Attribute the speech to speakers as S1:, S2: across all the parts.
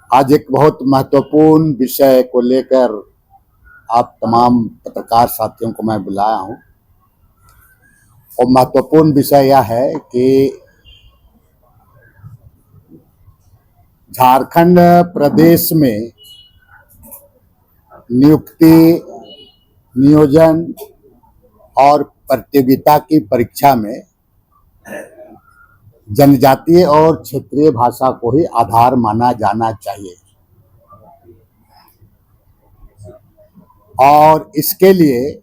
S1: आज एक बहुत महत्वपूर्ण विषय को लेकर आप तमाम पत्रकार साथियों को मैं बुलाया हूं और महत्वपूर्ण विषय यह है कि झारखंड प्रदेश में नियुक्ति, नियोजन और प्रतियोगिता की परीक्षा में जनजातीय और क्षेत्रीय भाषा को ही आधार माना जाना चाहिए और इसके लिए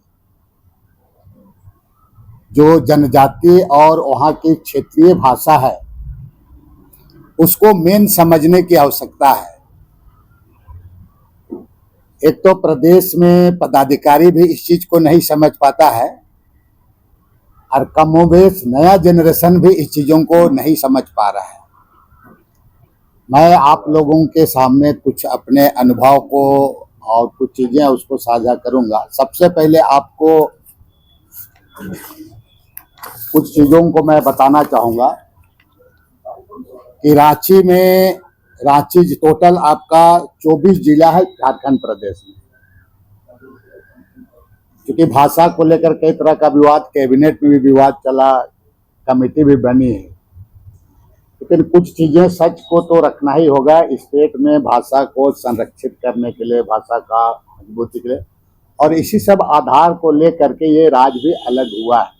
S1: जो जनजातीय और वहाँ की क्षेत्रीय भाषा है उसको मेन समझने की आवश्यकता है। एक तो प्रदेश में पदाधिकारी भी इस चीज को नहीं समझ पाता है और कमोबेश नया जनरेशन भी इस चीजों को नहीं समझ पा रहा है। मैं आप लोगों के सामने कुछ अपने अनुभव को और कुछ चीजें उसको साझा करूंगा। सबसे पहले आपको कुछ चीजों को मैं बताना चाहूंगा कि रांची टोटल आपका 24 जिला है झारखंड प्रदेश में। क्योंकि भाषा को लेकर कई तरह का विवाद, कैबिनेट में भी विवाद चला, कमेटी भी बनी है, लेकिन कुछ चीजें सच को तो रखना ही होगा। स्टेट में भाषा को संरक्षित करने के लिए, भाषा का मजबूती के लिए, और इसी सब आधार को लेकर के ये राज्य भी अलग हुआ है।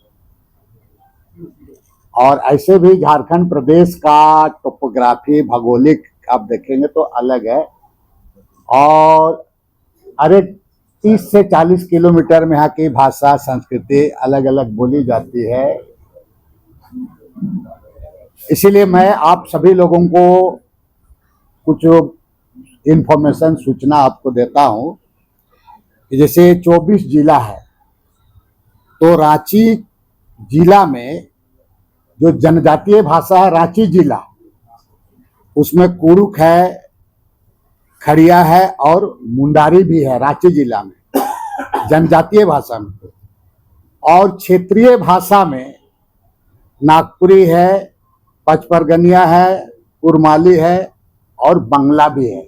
S1: और ऐसे भी झारखंड प्रदेश का टोपोग्राफी, भौगोलिक आप देखेंगे तो अलग है और अरे 30 से 40 किलोमीटर में यहाँ की भाषा, संस्कृति अलग अलग बोली जाती है। इसीलिए मैं आप सभी लोगों को कुछ इंफॉर्मेशन, सूचना आपको देता हूँ कि जैसे 24 जिला है तो रांची जिला में जो जनजातीय भाषा है, रांची जिला, उसमें कुरुक है, खड़िया है और मुंडारी भी है रांची जिला में जनजातीय भाषा में। और क्षेत्रीय भाषा में नागपुरी है, पचपरगनिया है, कुरमाली है और बंगला भी है,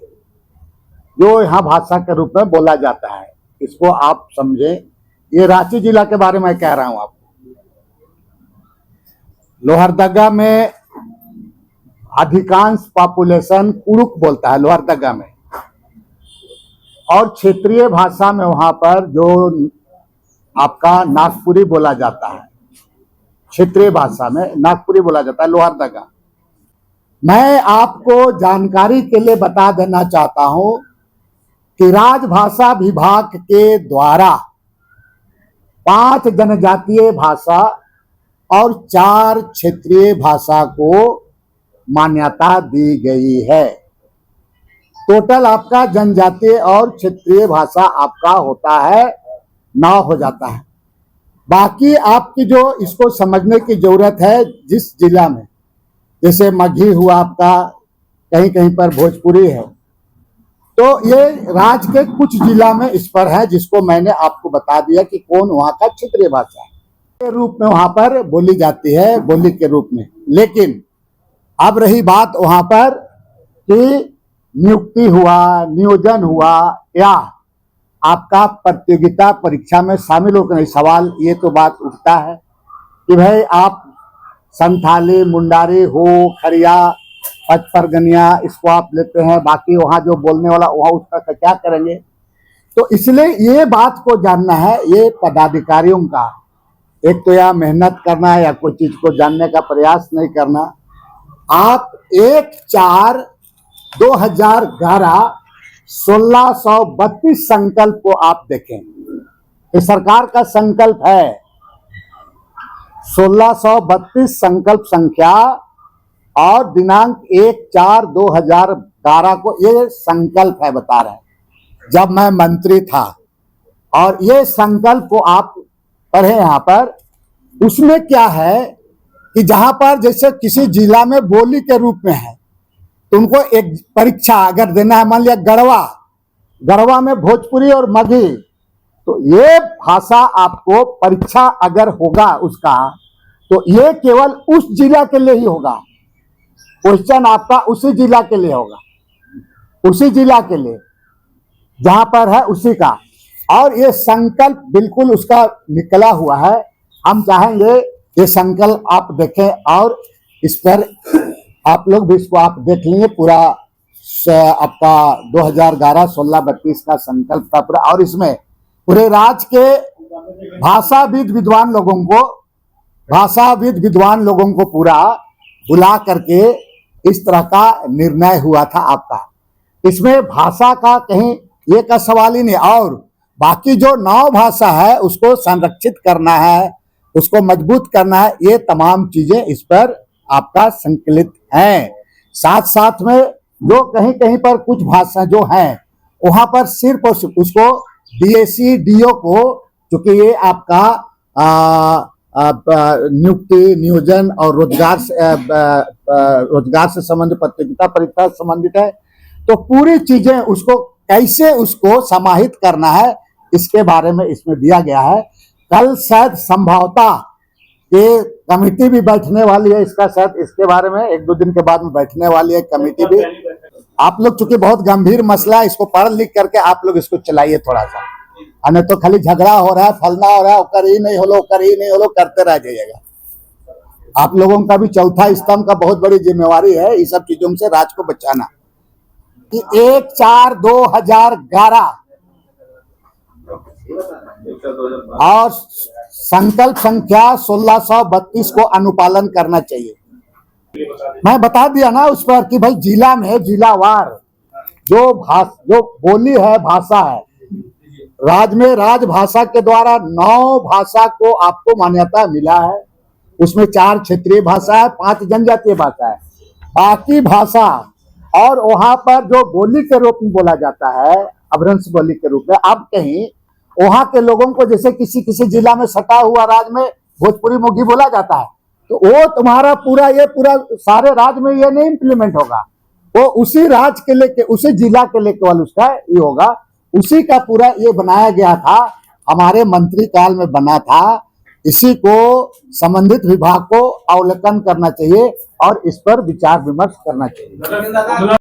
S1: जो यहाँ भाषा के रूप में बोला जाता है। इसको आप समझे। ये रांची जिला के बारे में कह रहा हूं आपको। लोहरदगा में अधिकांश पॉपुलेशन कुरुक बोलता है लोहरदगा में, और क्षेत्रीय भाषा में वहां पर जो आपका नागपुरी बोला जाता है, क्षेत्रीय भाषा में नागपुरी बोला जाता है लोहरदगा। मैं आपको जानकारी के लिए बता देना चाहता हूं कि राजभाषा विभाग के द्वारा 5 जनजातीय भाषा और 4 क्षेत्रीय भाषा को मान्यता दी गई है। टोटल आपका जनजातीय और क्षेत्रीय भाषा आपका होता है 9 हो जाता है। बाकी आपकी जो इसको समझने की जरूरत है, जिस जिला में, जैसे मगही हुआ आपका, कहीं कहीं पर भोजपुरी है, तो ये राज्य के कुछ जिला में इस पर है, जिसको मैंने आपको बता दिया कि कौन वहां का क्षेत्रीय भाषा है के रूप में वहां पर बोली जाती है, बोली के रूप में। लेकिन अब रही बात वहां पर कि नियुक्ति हुआ, नियोजन हुआ या आपका प्रतियोगिता परीक्षा में शामिल होकर नहीं, सवाल ये तो बात उठता है कि भाई आप संथाली, मुंडारी हो, खड़िया, पचपरगनिया, इसको आप लेते हैं, बाकी वहां जो बोलने वाला वहां उसका क्या करेंगे। तो इसलिए ये बात को जानना है, ये पदाधिकारियों का एक तो या मेहनत करना है या कोई चीज को जानने का प्रयास नहीं करना। आप 1/4/2011 1632 संकल्प को आप देखें। ये सरकार का संकल्प है, 1632 संकल्प संख्या, और दिनांक 1/4/2011 को ये संकल्प है, बता रहे हैं जब मैं मंत्री था। और ये संकल्प को आप पढ़े यहाँ पर। उसमें क्या है कि जहां पर जैसे किसी जिला में बोली के रूप में है तो उनको एक परीक्षा अगर देना है, मान लिया गढ़वा में भोजपुरी और मगही, तो ये भाषा आपको परीक्षा अगर होगा उसका, तो ये केवल उस जिला के लिए ही होगा। क्वेश्चन आपका उसी जिला के लिए होगा। उसी जिला के लिए जहां पर है उसी का, और ये संकल्प बिल्कुल उसका निकला हुआ है। हम चाहेंगे ये संकल्प आप देखें और इस पर आप लोग भी इसको आप देख लेंगे। पूरा आपका 2011-16-32 का संकल्प था पूरा, और इसमें पूरे राज्य के भाषाविद विद्वान लोगों को पूरा बुला करके इस तरह का निर्णय हुआ था आपका। इसमें भाषा का कहीं ये का सवाल ही नहीं, और बाकी जो 9 भाषा है उसको संरक्षित करना है, उसको मजबूत करना है, ये तमाम चीजें इस पर आपका संकलित हैं। साथ साथ में जो कहीं कहीं पर कुछ भाषा जो हैं वहां पर सिर्फ और सिर्फ उसको डीएसी डीओ को, चूंकि ये आपका नियुक्ति नियोजन और रोजगार से संबंधित प्रतियोगिता परीक्षा से संबंधित है, तो पूरी चीजें उसको कैसे उसको समाहित करना है इसके बारे में इसमें दिया गया है। कल शायद संभवतः ये कमेटी भी बैठने वाली है, इसका शायद इसके बारे में 1-2 दिन के बाद में बैठने वाली है कमेटी भी। आप लोग चूंकि बहुत गंभीर मसला है, इसको पढ़ लिख करके आप लोग इसको चलाइए थोड़ा सा, नहीं तो खाली झगड़ा हो रहा है, फलना हो रहा है, ओकर ही नहीं होलो करते रह जाइएगा। आप लोगों का भी चौथा स्तंभ का बहुत बड़ी जिम्मेवारी है इस सब चीजों से राज्य को बचाना। कि 1/4/2011 और संकल्प संख्या 1632 को अनुपालन करना चाहिए। मैं बता दिया ना उस पर कि भाई जिला में जिलावार जो बोली है, भाषा है, राज्य में राजभाषा के द्वारा 9 भाषा को आपको मान्यता मिला है। उसमें 4 क्षेत्रीय भाषा है, 5 जनजातीय भाषा है। बाकी भाषा और वहां पर जो बोली के रूप में बोला जाता है, अभ्रंश बोली के रूप में, अब कहीं वहां के लोगों को जैसे किसी किसी जिला में सटा हुआ राज्य में भोजपुरी मुगी बोला जाता है, तो वो तुम्हारा पूरा सारे राज्य में ये नहीं इम्प्लीमेंट होगा। वो उसी राज्य के लेके, उसी जिला के लेके केवल उसका ये होगा। उसी का पूरा ये बनाया गया था, हमारे मंत्री काल में बना था। इसी को संबंधित विभाग को अवलोकन करना चाहिए और इस पर विचार विमर्श करना चाहिए।